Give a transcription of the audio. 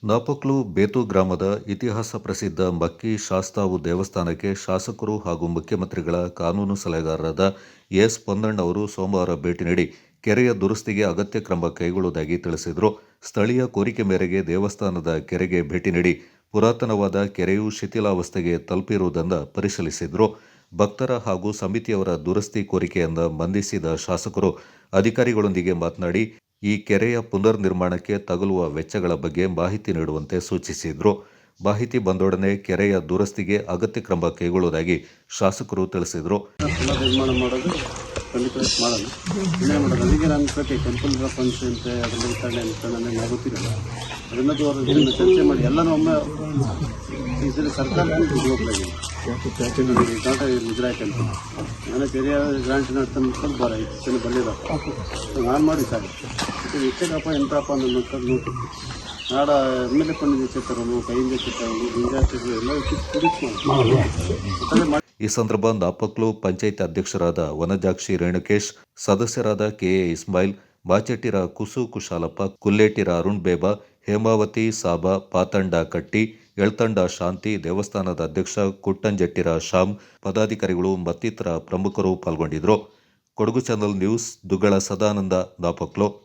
ನಾಪಕ್ಲು ಬೇತು ಗ್ರಾಮದ ಇತಿಹಾಸ ಪ್ರಸಿದ್ಧ ಮಕ್ಕಿ ಶಾಸ್ತಾವು ದೇವಸ್ಥಾನಕ್ಕೆ ಶಾಸಕರು ಹಾಗೂ ಮುಖ್ಯಮಂತ್ರಿಗಳ ಕಾನೂನು ಸಲಹೆಗಾರರಾದ ಎಸ್ ಪೊನ್ನಣ್ಣ ಅವರು ಸೋಮವಾರ ಭೇಟಿ ನೀಡಿ ಕೆರೆಯ ದುರಸ್ತಿಗೆ ಅಗತ್ಯ ಕ್ರಮ ಕೈಗೊಳ್ಳುವುದಾಗಿ ತಿಳಿಸಿದರು. ಸ್ಥಳೀಯ ಕೋರಿಕೆ ಮೇರೆಗೆ ದೇವಸ್ಥಾನದ ಕೆರೆಗೆ ಭೇಟಿ ನೀಡಿ ಪುರಾತನವಾದ ಕೆರೆಯು ಶಿಥಿಲಾವಸ್ಥೆಗೆ ತಲುಪಿರುವುದನ್ನು ಪರಿಶೀಲಿಸಿದರು. ಭಕ್ತರ ಹಾಗೂ ಸಮಿತಿಯವರ ದುರಸ್ತಿ ಕೋರಿಕೆಯನ್ನು ಮನ್ನಿಸಿದ ಶಾಸಕರು ಅಧಿಕಾರಿಗಳೊಂದಿಗೆ ಮಾತನಾಡಿ ಈ ಕೆರೆಯ ಪುನರ್ ನಿರ್ಮಾಣಕ್ಕೆ ತಗುಲುವ ವೆಚ್ಚಗಳ ಬಗ್ಗೆ ಮಾಹಿತಿ ನೀಡುವಂತೆ ಸೂಚಿಸಿದರು. ಮಾಹಿತಿ ಬಂದೊಡನೆ ಕೆರೆಯ ದುರಸ್ತಿಗೆ ಅಗತ್ಯ ಕ್ರಮ ಕೈಗೊಳ್ಳುವುದಾಗಿ ಶಾಸಕರು ತಿಳಿಸಿದರು. ನಿರ್ಮಾಣ ಮಾಡೋದು ಖಂಡಿತ ಮಾಡೋಣ. ಇನ್ನೇ ಮಾಡೋದು ನನಗೆ ನನ್ನ ಪ್ರತಿ ಟೆಂಪಲ್ ಫಂಡ್ಸ್ ಅಂತ ಅದರಲ್ಲಿ ವಿತರಣೆ ಅಂತ ನನಗೆ ಆಗುತ್ತಿರಲ್ಲ. ಅದನ್ನು ಚರ್ಚೆ ಮಾಡಿ ಎಲ್ಲನೂ ಒಮ್ಮೆ ಇದರಲ್ಲಿ ಸರ್ಕಾರಕ್ಕೆ ಹೋಗಲಾಗಿದೆ. ಮುಜರಾಯಿ ಟೆಂಪಲ್ ನಾನು ಕೆರೆಯ ಗ್ರಾಂಟ್ ನಡ್ಕೊಂಡು ಬರ ಇಷ್ಟು ಬಳ್ಳಿದಪ್ಪ ನಾನು ಮಾಡಿ ಸರ್ ಇಷ್ಟೇನಪ್ಪ ಎಂತಪ್ಪ ನನ್ನ ನೋಡಿ ನಾಡ ಎಮ್ಮೆಲೆ ಕೊಂಡಿದ್ದ ಚಿತ್ರನು ಕೈಯಿಂದ ಚಿತ್ರನು ಗುಂಜಾಚಿದ್ರು ಎಲ್ಲ ಕುಡಿಸ್ ಈ ಸಂದರ್ಭ ನಾಪಕ್ಲು ಪಂಚಾಯತ್ ಅಧ್ಯಕ್ಷರಾದ ವನಜಾಕ್ಷಿ ರೇಣುಕೇಶ್, ಸದಸ್ಯರಾದ ಕೆಎ ಇಸ್ಮಾಯಿಲ್, ಬಾಚೆಟ್ಟಿರ ಕುಸು ಕುಶಾಲಪ್ಪ, ಕುಲ್ಲೇಟಿರ ಅರುಣ್ ಬೇಬಾ, ಹೇಮಾವತಿ ಸಾಬಾ, ಪಾತಂಡ ಕಟ್ಟಿ, ಎಳ್ತಂಡ ಶಾಂತಿ, ದೇವಸ್ಥಾನದ ಅಧ್ಯಕ್ಷ ಕುಟ್ಟಂಜೆಟ್ಟಿರ ಶ್ಯಾಮ್, ಪದಾಧಿಕಾರಿಗಳು ಮತ್ತಿತರ ಪ್ರಮುಖರು ಪಾಲ್ಗೊಂಡಿದ್ದರು. Kodagu channel news, Duggala Sadananda, Napoklu.